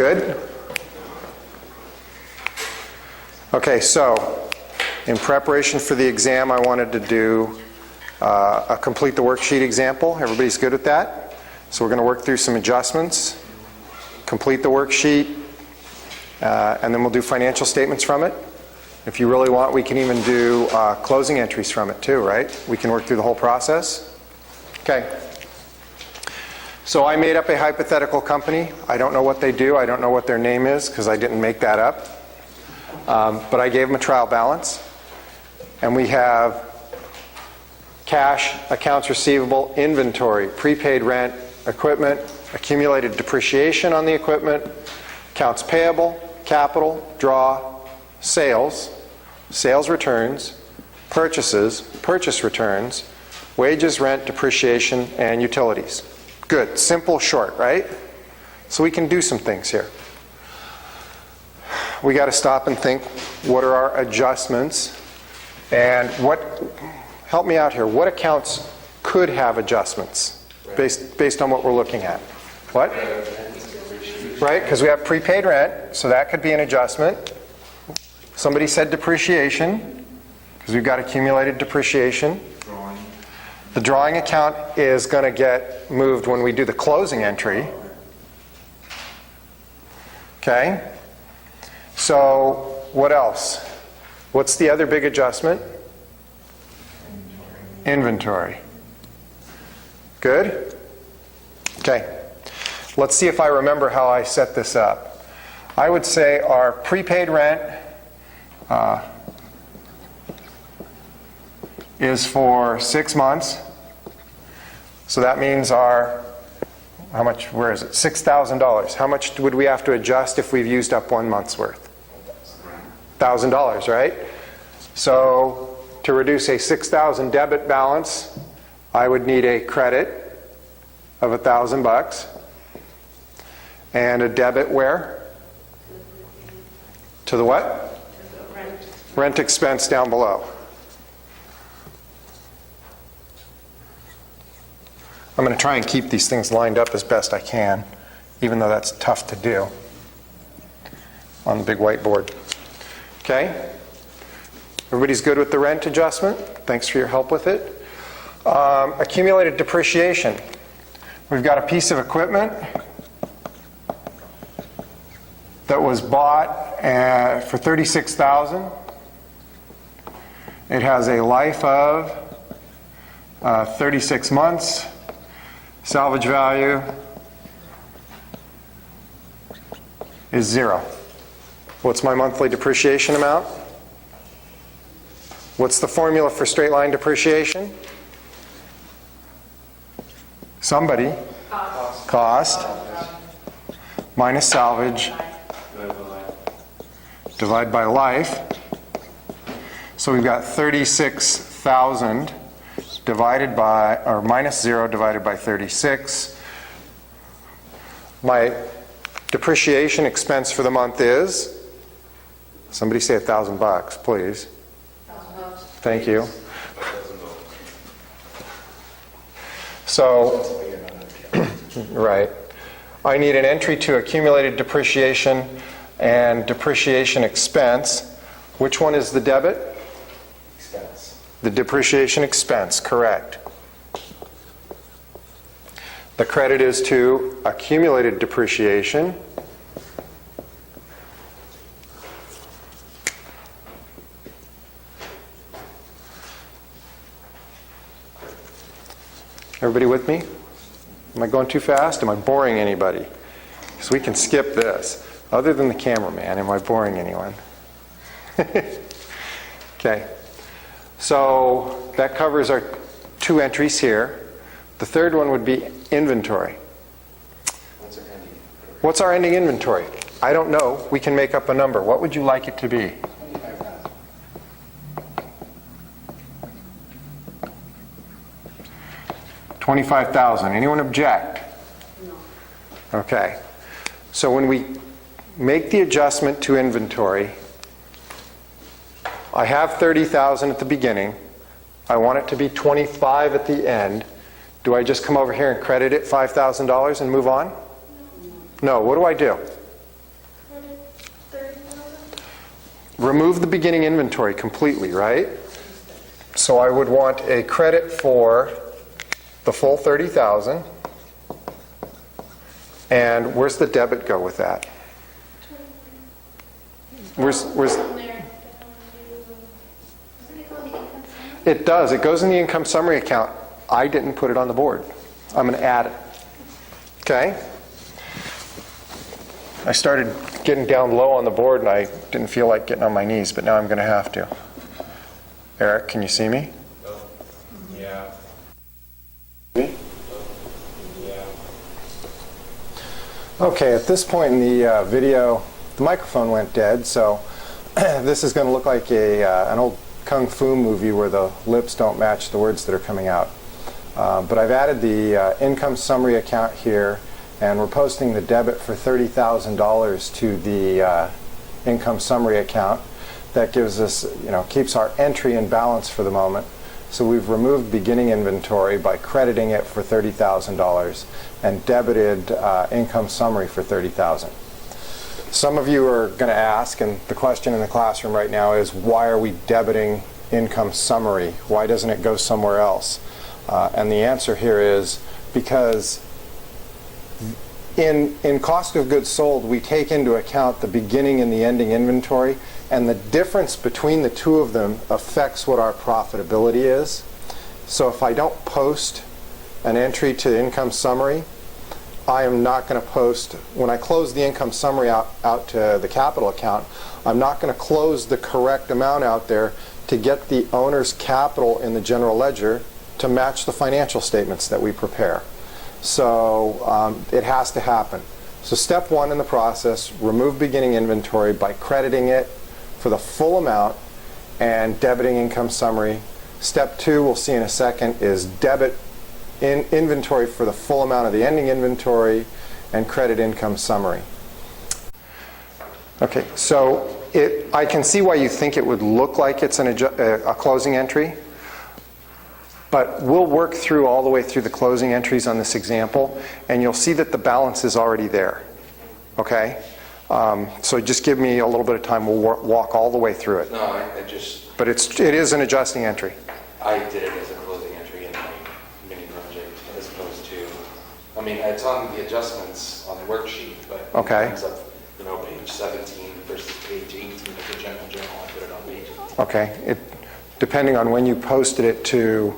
Good? Okay, so in preparation for the exam, I wanted to do a complete the worksheet example. Everybody's good with that? So we're going to work through some adjustments, complete the worksheet, and then we'll do financial statements from it. If you really want, we can even do closing entries from it too, right? We can work through the whole process. Okay. So I made up a hypothetical company. I don't know what they do. I don't know what their name is because I didn't make that up. But I gave them a trial balance. And we have cash, accounts receivable, inventory, prepaid rent, equipment, accumulated depreciation on the equipment, accounts payable, capital, draw, sales, sales returns, purchases, purchase returns, wages, rent, depreciation, and utilities. Good. Simple, short, right? So we can do some things here. We got to stop and think, what are our adjustments? And help me out here, what accounts could have adjustments based on what we're looking at? What? Right, because we have prepaid rent, so that could be an adjustment. Somebody said depreciation, because we've got accumulated depreciation. The drawing account is going to get moved when we do the closing entry. Okay? So, what else? What's the other big adjustment? Inventory. Good? Okay. Let's see if I remember how I set this up. I would say our prepaid rent is for 6 months. So that means our, how much, where is it? $6,000. How much would we have to adjust if we've used up 1 month's worth? $1,000, right? So to reduce a $6,000 debit balance, I would need a credit of $1,000 and a debit where? To the what? Rent expense down below. I'm going to try and keep these things lined up as best I can, even though that's tough to do on the big whiteboard. Okay? Everybody's good with the rent adjustment? Thanks for your help with it. Accumulated depreciation. We've got a piece of equipment that was bought for $36,000. It has a life of 36 months. Salvage value is 0. What's my monthly depreciation amount? What's the formula for straight line depreciation? Somebody. Cost minus salvage divided by life. So we've got 36,000 divided by, or minus 0 divided by 36. My depreciation expense for the month is, somebody say $1,000, please. Thank you. So, right. I need an entry to accumulated depreciation and depreciation expense. Which one is the debit? Expense. The depreciation expense, correct. The credit is to accumulated depreciation. Everybody with me? Am I going too fast? Am I boring anybody? Because we can skip this. Other than the cameraman, am I boring anyone? Okay. So that covers our 2 entries here. The third one would be inventory. What's our ending inventory? I don't know. We can make up a number. What would you like it to be? $25,000. Anyone object? No. Okay. So when we make the adjustment to inventory, I have $30,000 at the beginning. I want it to be $25,000 at the end. Do I just come over here and credit it $5,000 and move on? No. What do I do? remove the beginning inventory completely, right? So I would want a credit for the full 30,000. And where's the debit go with that? Where's it does. It goes in the income summary account. I didn't put it on the board. I'm going to add it. Okay? I started getting down low on the board and I didn't feel like getting on my knees, but now I'm going to have to. Eric, can you see me? Yeah. Me? Yeah. Okay, at this point in the video, the microphone went dead, so this is going to look like an old Kung Fu movie where the lips don't match the words that are coming out. But I've added the income summary account here, and we're posting the debit for $30,000 to the income summary account. That gives us, keeps our entry in balance for the moment. So we've removed beginning inventory by crediting it for $30,000 and debited income summary for $30,000. Some of you are going to ask, and the question in the classroom right now is, why are we debiting income summary? Why doesn't it go somewhere else? And the answer here is because in cost of goods sold, we take into account the beginning and the ending inventory, and the difference between the two of them affects what our profitability is. So if I don't post an entry to income summary, I am not going to post, when I close the income summary out to the capital account, I'm not going to close the correct amount out there to get the owner's capital in the general ledger to match the financial statements that we prepare. So it has to happen. So step one in the process, remove beginning inventory by crediting it for the full amount and debiting income summary. Step two, we'll see in a second, is debit in inventory for the full amount of the ending inventory and credit income summary. Okay, so I can see why you think it would look like it's a closing entry, but we'll work through all the way through the closing entries on this example, and you'll see that the balance is already there. Okay? So just give me a little bit of time. We'll walk all the way through it. No, I just... But it is an adjusting entry. I did it as a closing entry in my mini project as opposed to... I mean, it's on the adjustments on the worksheet, but okay. In terms of, page 17 versus page 18 of the general journal, I put it on page 18. Okay. Depending on when you posted it to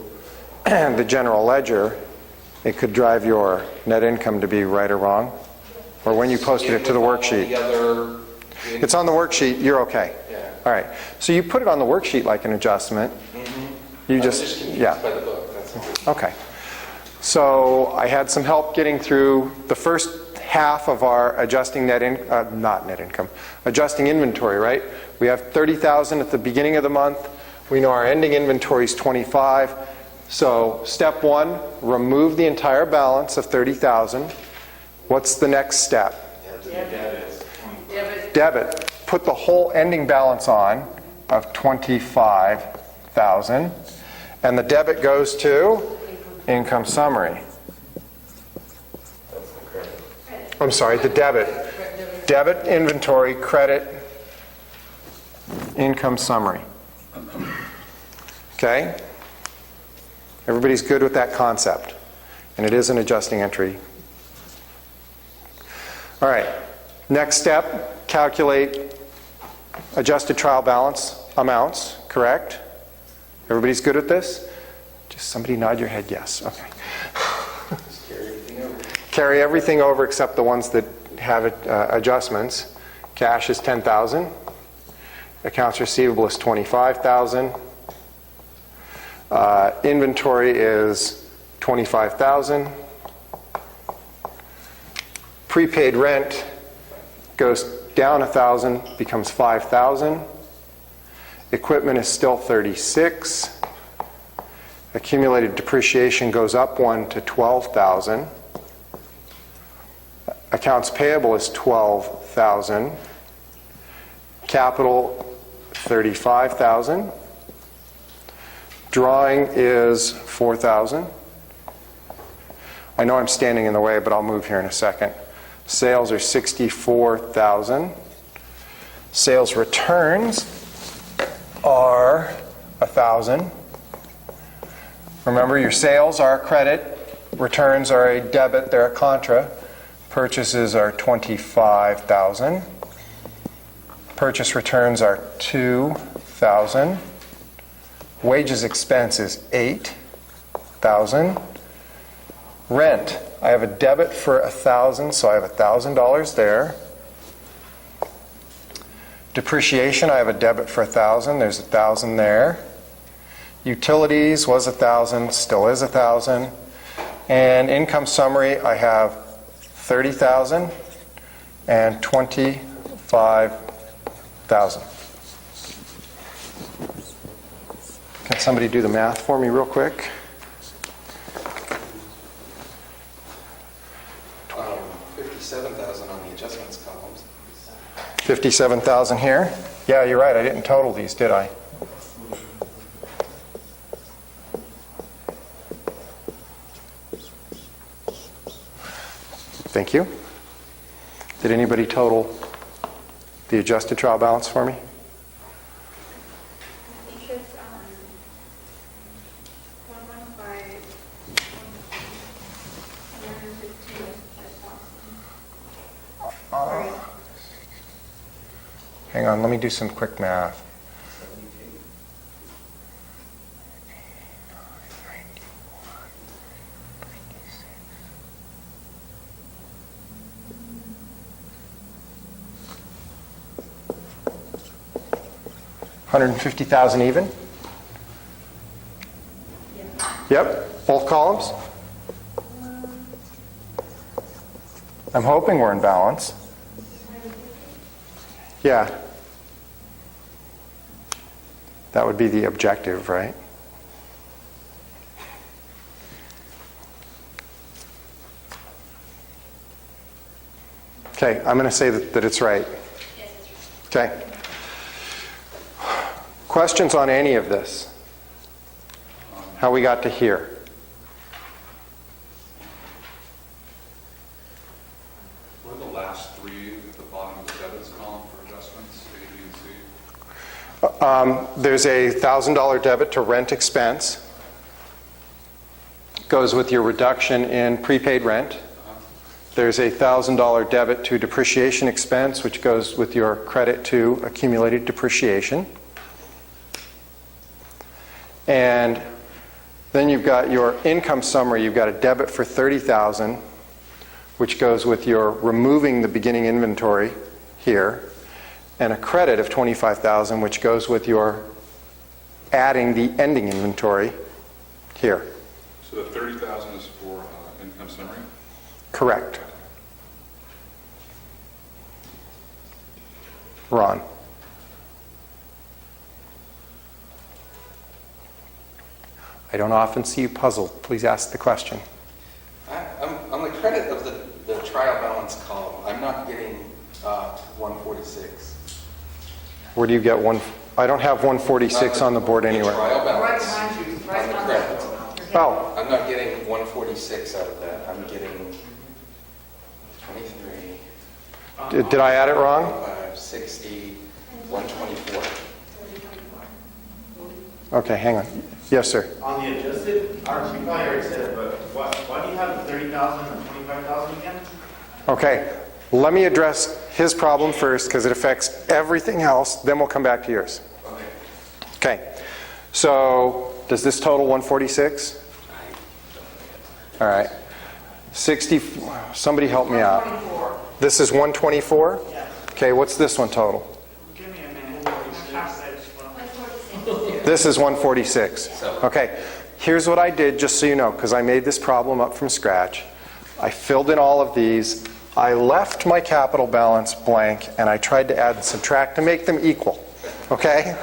the general ledger, it could drive your net income to be right or wrong. Or when you posted it to the worksheet. It's on the worksheet, you're okay. Yeah. All right. So you put it on the worksheet like an adjustment. Mm-hmm. You I was just confused yeah. by the book. That's all. Okay. So I had some help getting through the first half of our adjusting adjusting inventory, right? We have 30,000 at the beginning of the month. We know our ending inventory is 25. So step one, remove the entire balance of 30,000. What's the next step? Debit. Put the whole ending balance on of 25,000, and the debit goes to income summary. I'm sorry, the debit. Debit inventory, credit income summary. Okay? Everybody's good with that concept, and it is an adjusting entry. All right, next step, calculate adjusted trial balance amounts, correct? Everybody's good at this? Just somebody nod your head yes. Okay. Just carry everything over. Carry everything over except the ones that have adjustments. Cash is 10,000. Accounts receivable is 25,000. Inventory is 25,000. Prepaid rent goes down 1,000, becomes 5,000. Equipment is still 36. Accumulated depreciation goes up 1 to 12,000. Accounts payable is 12,000. Capital 35,000. Drawing is 4,000. I know I'm standing in the way, but I'll move here in a second. Sales are 64,000. Sales returns are 1,000. Remember, your sales are a credit, returns are a debit, they're a contra. Purchases are 25,000. Purchase returns are 2,000. Wages expense is 8,000. Rent, I have a debit for 1,000, so I have $1,000 there. Depreciation, I have a debit for 1,000, there's 1,000 there. Utilities was 1,000, still is 1,000. And income summary, I have 30,000 and 25,000. Can somebody do the math for me real quick? 57,000 on the adjustments columns. 57,000 here. Yeah, you're right. I didn't total these, did I? Thank you. Did anybody total the adjusted trial balance for me? I think it's 115, 5,000. Hang on, let me do some quick math. 150,000 even? Yep, both columns? I'm hoping we're in balance. Yeah. That would be the objective, right? Okay, I'm going to say that it's right. Okay. Questions on any of this? How we got to here? What are the last three at the bottom of the debits column for adjustments, A, B, and C? There's a $1,000 debit to rent expense. Goes with your reduction in prepaid rent. There's a $1,000 debit to depreciation expense, which goes with your credit to accumulated depreciation. And then you've got your income summary. You've got a debit for $30,000, which goes with your removing the beginning inventory here, and a credit of $25,000, which goes with your adding the ending inventory here. So the 30,000 is for income summary? Correct. Ron. I don't often see you puzzled. Please ask the question. On the credit of the trial balance column, I'm not getting 146. Where do you get one? I don't have 146 on the board anywhere. Trial balance. Right behind you, right On the behind credit. you. Oh, I'm not getting 146 out of that. I'm getting 23, did I add it wrong? 5, 60, 124. Okay, hang on. Yes, sir. On the adjusted, you probably already said it, but why do you have the 30,000 and 25,000 again? Okay, let me address his problem first because it affects everything else, then we'll come back to yours. Okay. Okay, so does this total 146? All right. 60, somebody help me out. 124. This is 124? Yeah. Okay, what's this one total? Give me a minute. 146. This is 146. Okay, here's what I did, just so you know, because I made this problem up from scratch. I filled in all of these. I left my capital balance blank, and I tried to add and subtract to make them equal. Okay?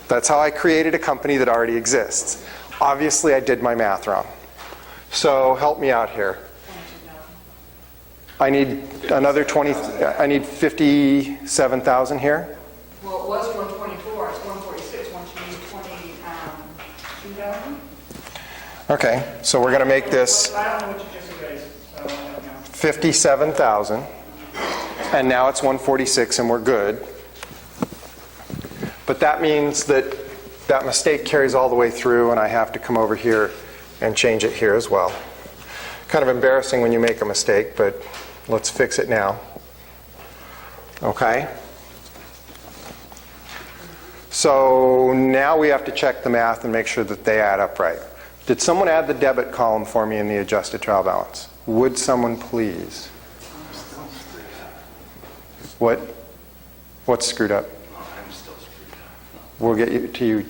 That's how I created a company that already exists. Obviously, I did my math wrong. So help me out here. I need another 20, I need 57,000 here. Well, it was 124, it's 146, once you use 2,000. Okay, so we're going to make this I don't know what you just raised, so I don't know. 57,000. And now it's 146 and we're good. But that means that that mistake carries all the way through and I have to come over here and change it here as well. Kind of embarrassing when you make a mistake, but let's fix it now. Okay? So now we have to check the math and make sure that they add up right. Did someone add the debit column for me in the adjusted trial balance? Would someone please? What's screwed up? I'm still screwed up. We'll get you to you.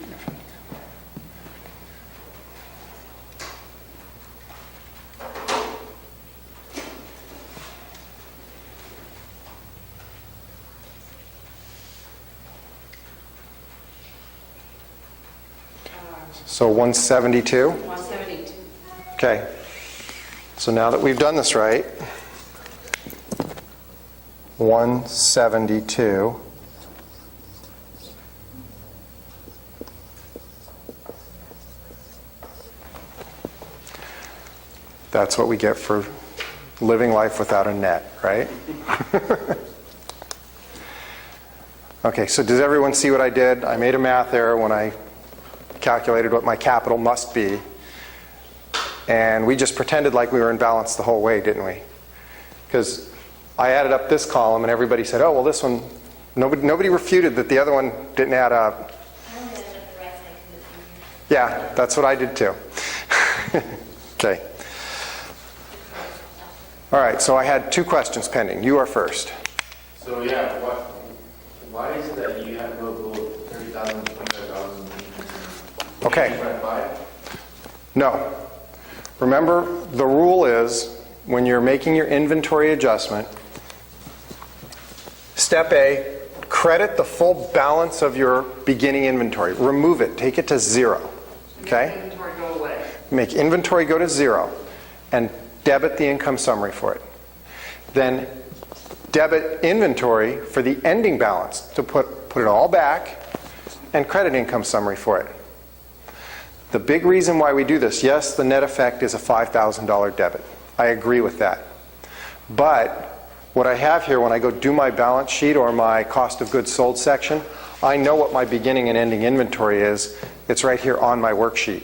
So 172? 172. Okay. So now that we've done this right, 172. That's what we get for living life without a net, right? Okay, so does everyone see what I did? I made a math error when I calculated what my capital must be. And we just pretended like we were in balance the whole way, didn't we? Because I added up this column and everybody said, oh, well, this one, nobody refuted that the other one didn't add up. I only added up the right side because it's easier. Yeah, that's what I did too. Okay. All right, so I had 2 questions pending. You are first. So yeah, why is it that you have to go 30,000, 25,000? Okay. Right by? No. Remember, the rule is when you're making your inventory adjustment, step A, credit the full balance of your beginning inventory. Remove it. Take it to 0. Okay? Make inventory go away. Make inventory go to 0 and debit the income summary for it. Then debit inventory for the ending balance to put it all back and credit income summary for it. The big reason why we do this, yes, the net effect is a $5,000 debit. I agree with that. But what I have here when I go do my balance sheet or my cost of goods sold section, I know what my beginning and ending inventory is. It's right here on my worksheet.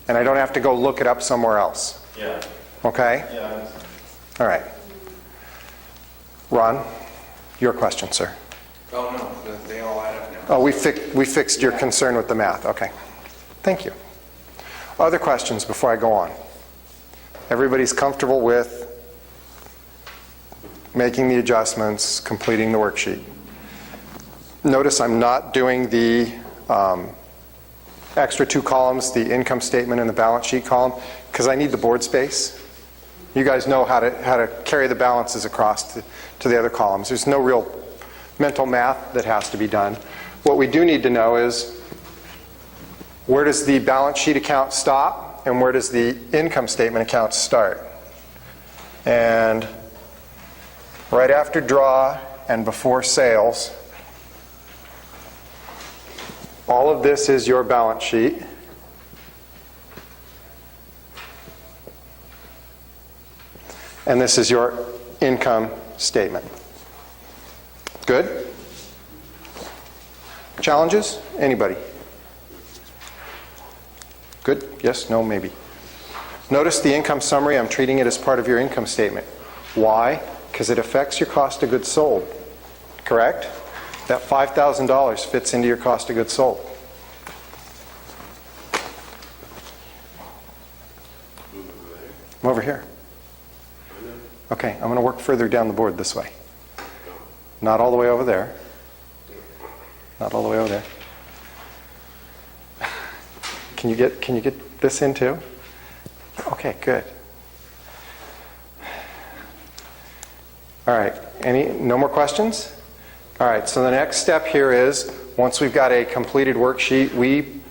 And I don't have to go look it up somewhere else. Yeah. Okay? Yeah. All right. Ron, your question, sir. Oh, no, they all add up now. Oh, we fixed your concern with the math. Okay. Thank you. Other questions before I go on? Everybody's comfortable with making the adjustments, completing the worksheet. Notice I'm not doing the extra 2 columns, the income statement and the balance sheet column, because I need the board space. You guys know how to carry the balances across to the other columns. There's no real mental math that has to be done. What we do need to know is where does the balance sheet account stop and where does the income statement account start? And right after draw and before sales, all of this is your balance sheet. And this is your income statement. Good? Challenges? Anybody? Good? Yes? No? Maybe. Notice the income summary, I'm treating it as part of your income statement. Why? Because it affects your cost of goods sold. Correct? That $5,000 fits into your cost of goods sold. I'm over here. Okay, I'm going to work further down the board this way. Not all the way over there. Not all the way over there. Can you get this in too? Okay, good. All right, no more questions? All right, so the next step here is, once we've got a completed worksheet, we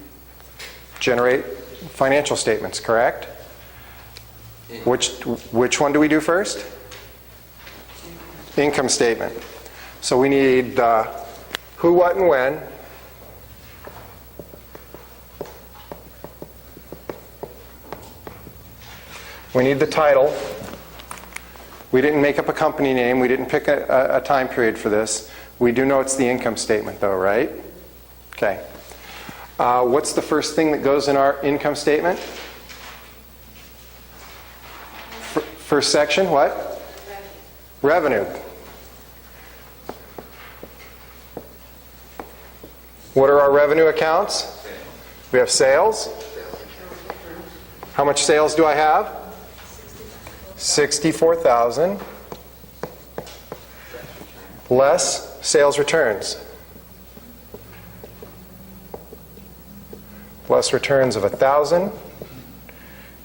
generate financial statements, correct? Which one do we do first? Income statement. So we need who, what, and when. We need the title. We didn't make up a company name. We didn't pick a time period for this. We do know it's the income statement, though, right? Okay. What's the first thing that goes in our income statement? First section, what? Revenue. What are our revenue accounts? We have sales. How much sales do I have? 64,000. Less sales returns. Less returns of 1,000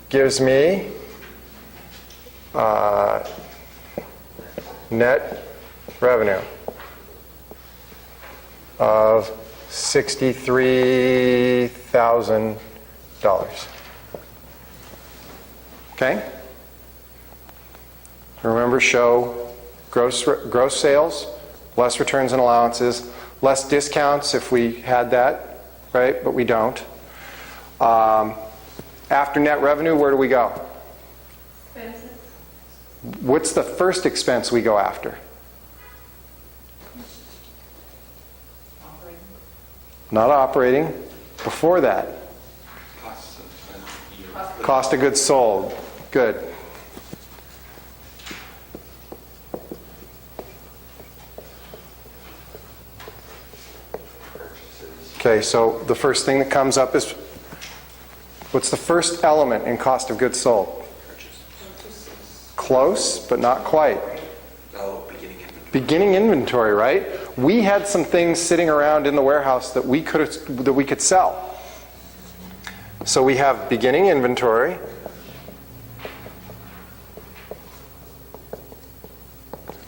gives me net revenue of $63,000. Okay? Remember, show gross sales, less returns and allowances, less discounts if we had that, right? But we don't. After net revenue, where do we go? Expenses. What's the first expense we go after? Operating. Not operating. Before that, cost of goods sold. Good. Okay, so the first thing that comes up is, what's the first element in cost of goods sold? Close, but not quite. Beginning inventory, right? We had some things sitting around in the warehouse that we could sell. So we have beginning inventory.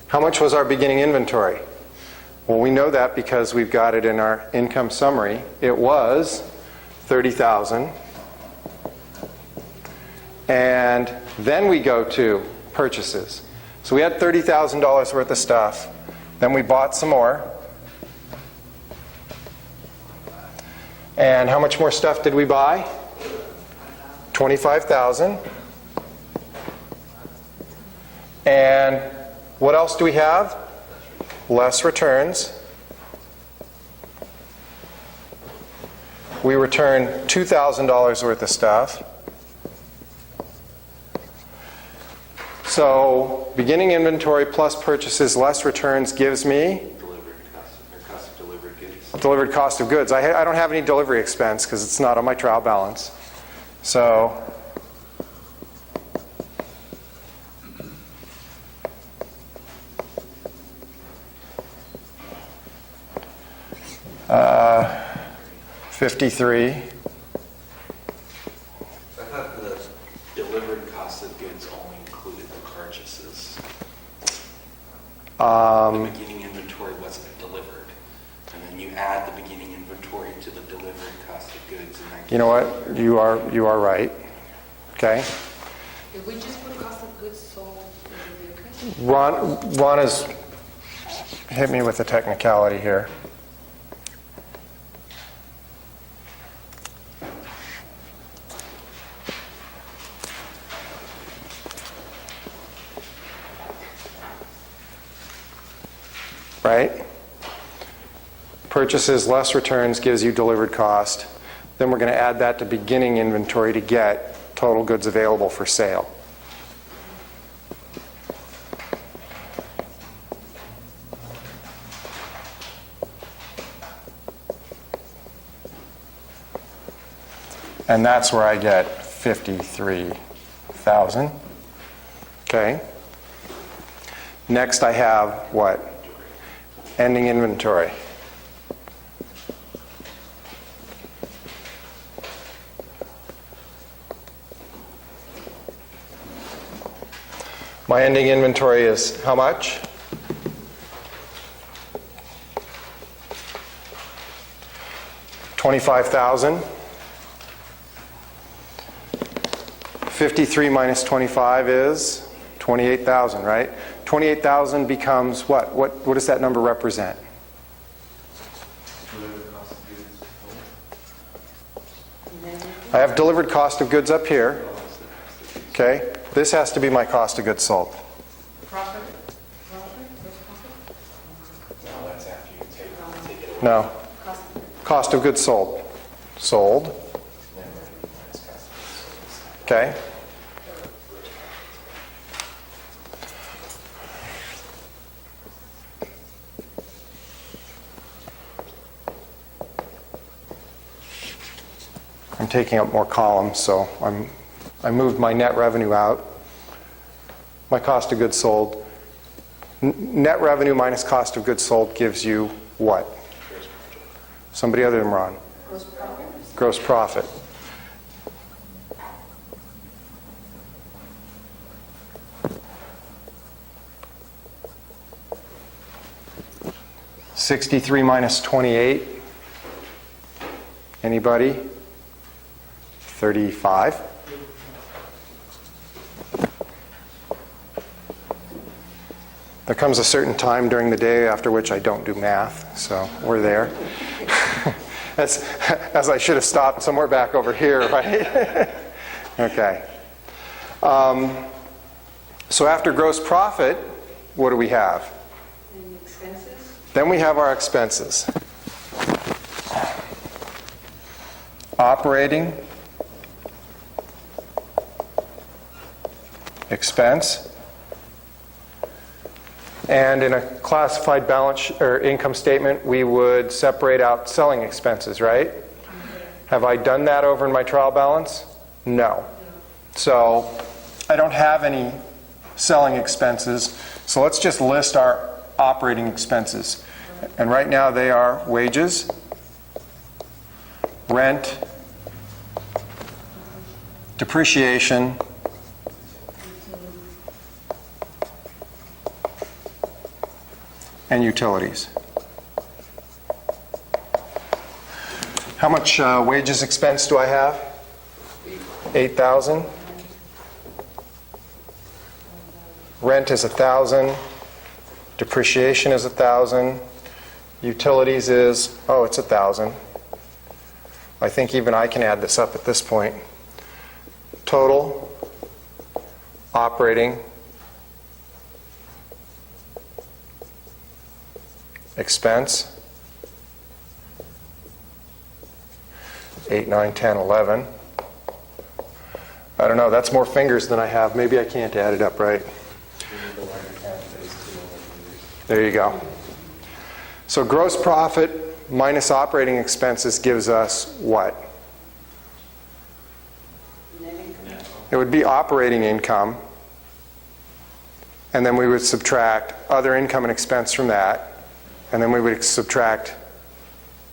How much was our beginning inventory? Well, we know that because we've got it in our income summary. It was 30,000. And then we go to purchases. So we had $30,000 worth of stuff. Then we bought some more. And how much more stuff did we buy? 25,000. And what else do we have? Less returns. We return $2,000 worth of stuff. So beginning inventory plus purchases less returns gives me delivered cost of goods. I don't have any delivery expense because it's not on my trial balance. So $53. I thought the delivered cost of goods only included the purchases. The beginning inventory wasn't delivered. And then you add the beginning inventory to the delivered cost of goods. And that You know what? You are right. Okay. Did we just put cost of goods sold in the vehicle? Ron has hit me with a technicality here. Right? Purchases less returns gives you delivered cost. Then we're going to add that to beginning inventory to get total goods available for sale. And that's where I get 53,000. Okay. Next I have what? Ending inventory. My ending inventory is how much? $25,000. 53 minus 25 is 28,000, right? 28,000 becomes what? What does that number represent? I have delivered cost of goods up here. Okay? This has to be my cost of goods sold. Profit, gross profit? No, that's after you take it away. No. Cost. Cost of goods sold. Sold. Net revenue minus cost of goods sold. Okay. I'm taking up more columns, so I moved my net revenue out. My cost of goods sold. Net revenue minus cost of goods sold gives you what? Somebody other than Ron. Gross profit? Gross profit. $63 minus 28. Anybody? 35. There comes a certain time during the day after which I don't do math, so we're there. As I should have stopped somewhere back over here, right? Okay. So after gross profit, what do we have? And expenses? Then we have our expenses. Operating expense. And in a classified balance or income statement, we would separate out selling expenses, right? Have I done that over in my trial balance? No. So I don't have any selling expenses. So let's just list our operating expenses. And right now they are wages, rent, depreciation, and utilities. How much wages expense do I have? 8,000. Rent is 1,000. Depreciation is 1,000. Utilities is, oh, it's 1,000. I think even I can add this up at this point. Total operating expense, 8, 9, 10, 11. I don't know, that's more fingers than I have. Maybe I can't add it up right. There you go. So gross profit minus operating expenses gives us what? Net income? It would be operating income, and then we would subtract other income and expense from that, and then we would subtract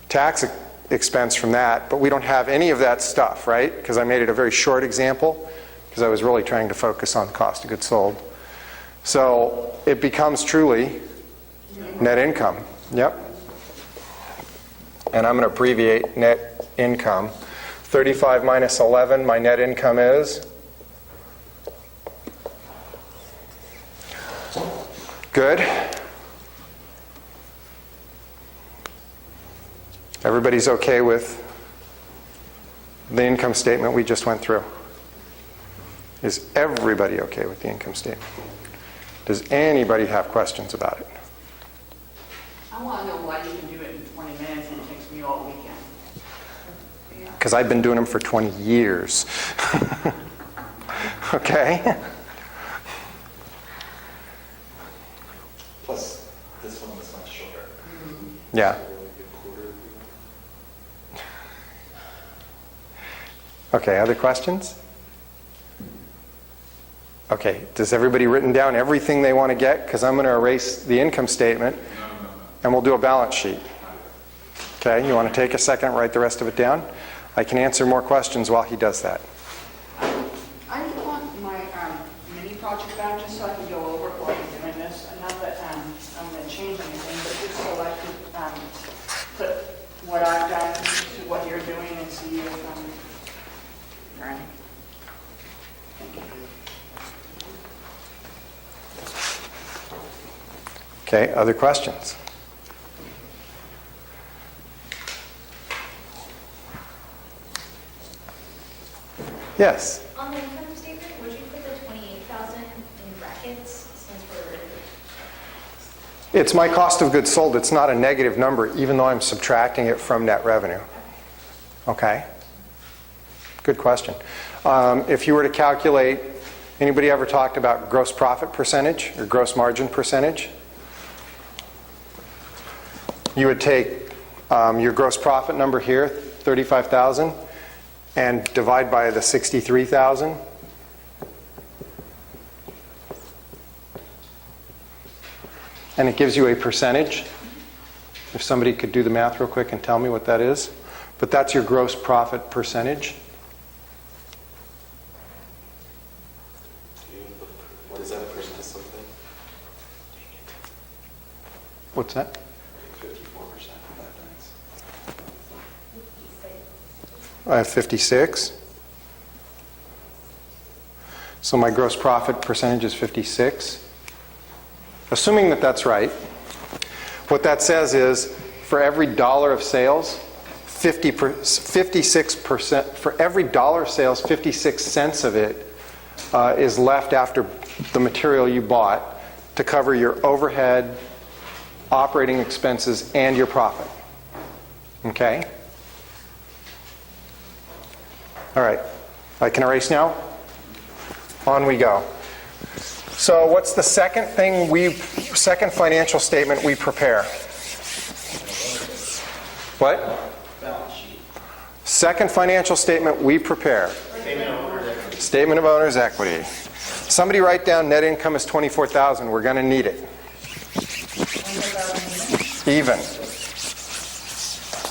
tax expense from that, but we don't have any of that stuff, right? Because I made it a very short example, because I was really trying to focus on cost of goods sold. So it becomes truly net income. Yep. And I'm going to abbreviate net income. 35 minus 11, my net income is? Good. Everybody's okay with the income statement we just went through? Is everybody okay with the income statement? Does anybody have questions about it? I want to know why you can do it in 20 minutes and it takes me all weekend. Because I've been doing them for 20 years. Okay? Plus, this one was much shorter. Yeah. Okay, other questions? Okay, does everybody written down everything they want to get? Because I'm going to erase the income statement and we'll do a balance sheet. Okay, you want to take a second and write the rest of it down? I can answer more questions while he does that. I just want my mini project back just so I can go over it while I'm doing this. And not that I'm going to change anything, but just so I can put what I've done to what you're doing and see if right. Thank you. Okay, other questions? Yes? On the income statement, would you put the 28,000 in brackets since we're It's my cost of goods sold. It's not a negative number, even though I'm subtracting it from net revenue. Okay? Good question. If you were to calculate, anybody ever talked about gross profit percentage or gross margin percentage? You would take your gross profit number here, 35,000, and divide by the 63,000. And it gives you a percentage. If somebody could do the math real quick and tell me what that is. But that's your gross profit percentage. What is that a percent of something? What's that? 54% of that nice. I have 56. So my gross profit percentage is 56. Assuming that that's right, what that says is for every dollar of sales, 56%, for every dollar of sales, 56 cents of it is left after the material you bought to cover your overhead, operating expenses, and your profit. Okay? All right. I can erase now? On we go. So what's the second financial statement we prepare? What? Balance sheet. Second financial statement we prepare. Statement of owner's equity. Somebody write down net income is 24,000. We're going to need it. Even.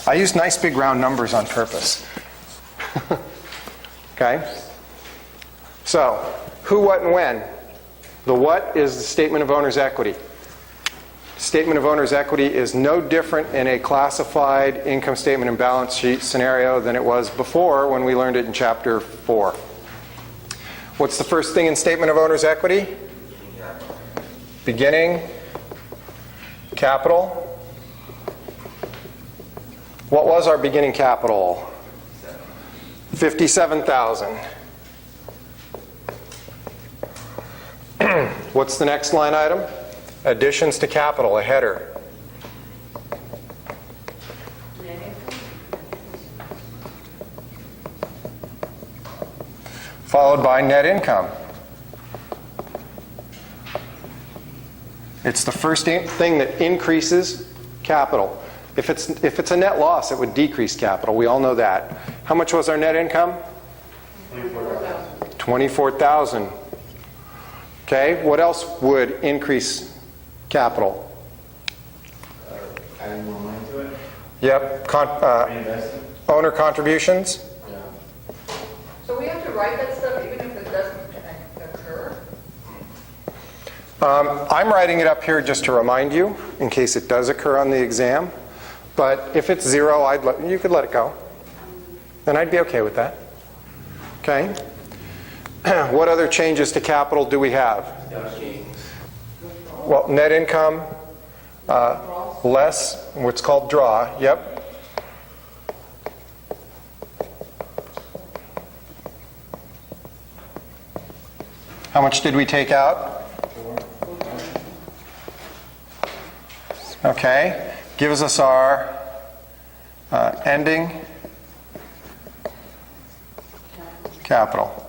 I use nice big round numbers on purpose. Okay? So, who, what, and when? The what is the statement of owner's equity. Statement of owner's equity is no different in a classified income statement and balance sheet scenario than it was before when we learned it in Chapter 4. What's the first thing in statement of owner's equity? Beginning capital. What was our beginning capital? 57,000. What's the next line item? Additions to capital, a header. Followed by net income. It's the first thing that increases capital. If it's a net loss, it would decrease capital. We all know that. How much was our net income? 24,000. Okay, what else would increase capital? Adding more money to it? Yep, Reinvesting? owner contributions. Yeah. So we have to write that stuff even if it doesn't occur? I'm writing it up here just to remind you in case it does occur on the exam. But if it's zero, you could let it go. And I'd be okay with that. Okay? What other changes to capital do we have? Well, net income, less what's called draw. Yep. How much did we take out? Okay. Gives us our ending capital.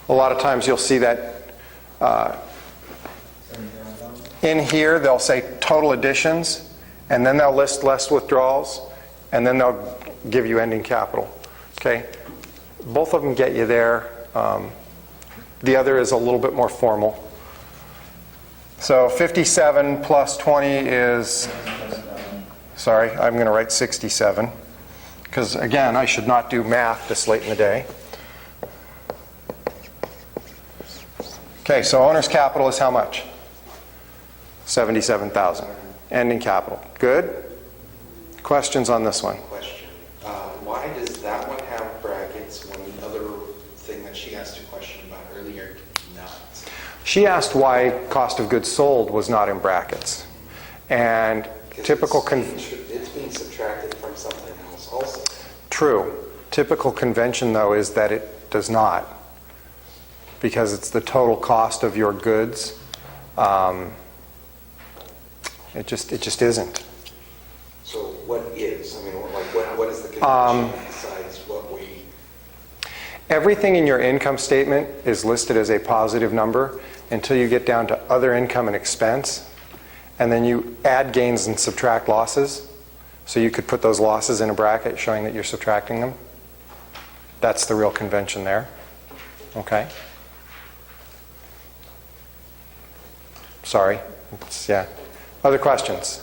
A lot of times you'll see that in here they'll say total additions, and then they'll list less withdrawals, and then they'll give you ending capital. Okay? Both of them get you there. The other is a little bit more formal. So 57 plus 20 is, sorry, I'm going to write 67. Because again, I should not do math this late in the day. Okay, so owner's capital is how much? 77,000. Ending capital. Good? Questions on this one? Question. Why does that one have brackets when the other thing that she asked a question about earlier did not? She asked why cost of goods sold was not in brackets. And typical... It's being subtracted from something else also. True. Typical convention, though, is that it does not. Because it's the total cost of your goods It just isn't. So what is? I mean, like, what is the convention besides what we... Everything in your income statement is listed as a positive number until you get down to other income and expense, and then you add gains and subtract losses. So you could put those losses in a bracket showing that you're subtracting them. That's the real convention there. Okay? Sorry. Yeah. Other questions?